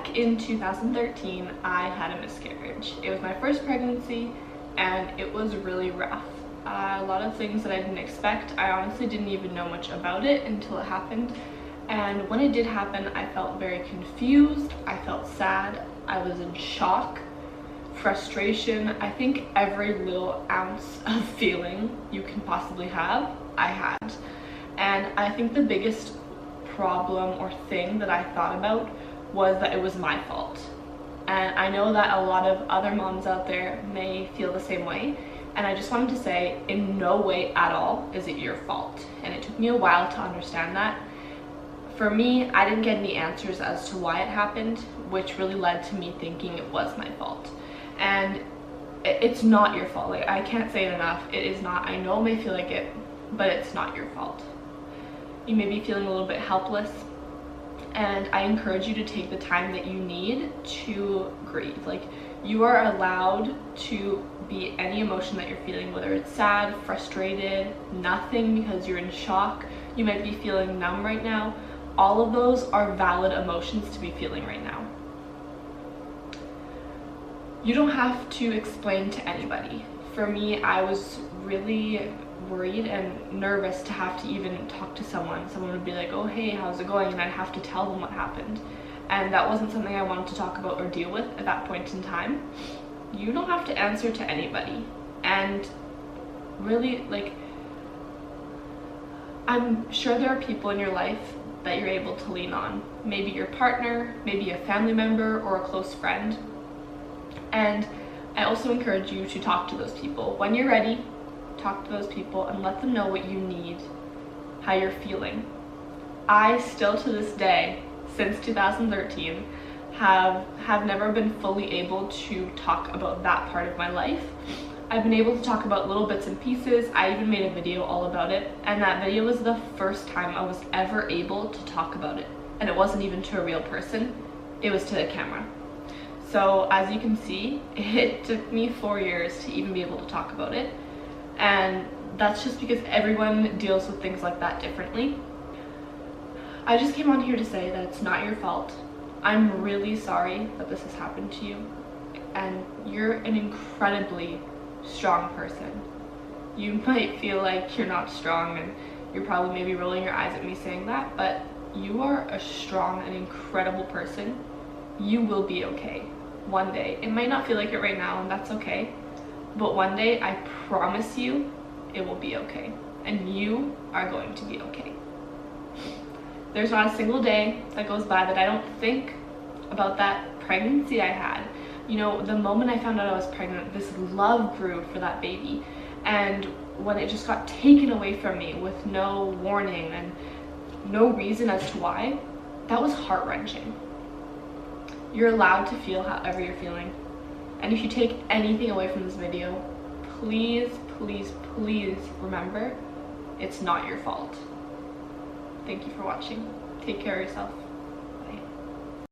Back in 2013, I had a miscarriage. It was my first pregnancy and it was really rough. A lot of things that I didn't expect. I honestly didn't even know much about it until it happened. And when it did happen, I felt very confused. I felt sad. I was in shock, frustration. I think every little ounce of feeling you can possibly have, I had. And I think the biggest problem or thing that I thought about was that it was my fault. And I know that a lot of other moms out there may feel the same way. And I just wanted to say, in no way at all is it your fault. And it took me a while to understand that. For me, I didn't get any answers as to why it happened, which really led to me thinking it was my fault. And it's not your fault. Like, I can't say it enough. It is not. I know it may feel like it, but it's not your fault. You may be feeling a little bit helpless, and I encourage you to take the time that you need to grieve. Like, you are allowed to be any emotion that you're feeling, whether it's sad, frustrated, nothing because you're in shock. You might be feeling numb right now. All of those are valid emotions to be feeling right now. You don't have to explain to anybody. For me, I was really worried and nervous to have to even talk to someone. Someone would be like, oh hey, how's it going? And I'd have to tell them what happened. And that wasn't something I wanted to talk about or deal with at that point in time. You don't have to answer to anybody. And really, like, I'm sure there are people in your life that you're able to lean on. Maybe your partner, maybe a family member or a close friend. And I also encourage you to talk to those people. When you're ready, talk to those people and let them know what you need, how you're feeling. I still to this day, since 2013, have never been fully able to talk about that part of my life. I've been able to talk about little bits and pieces. I even made a video all about it, and that video was the first time I was ever able to talk about it. And it wasn't even to a real person, it was to the camera. So as you can see, it took me 4 years to even be able to talk about it. And that's just because everyone deals with things like that differently. I just came on here to say that it's not your fault. I'm really sorry that this has happened to you. And you're an incredibly strong person. You might feel like you're not strong, and you're probably maybe rolling your eyes at me saying that, but you are a strong and incredible person. You will be okay one day. It might not feel like it right now, and that's okay. But one day, I promise you, it will be okay. And you are going to be okay. There's not a single day that goes by that I don't think about that pregnancy I had. You know, the moment I found out I was pregnant, this love grew for that baby. And when it just got taken away from me with no warning and no reason as to why, that was heart-wrenching. You're allowed to feel however you're feeling. And if you take anything away from this video, please, please, please remember, it's not your fault. Thank you for watching. Take care of yourself.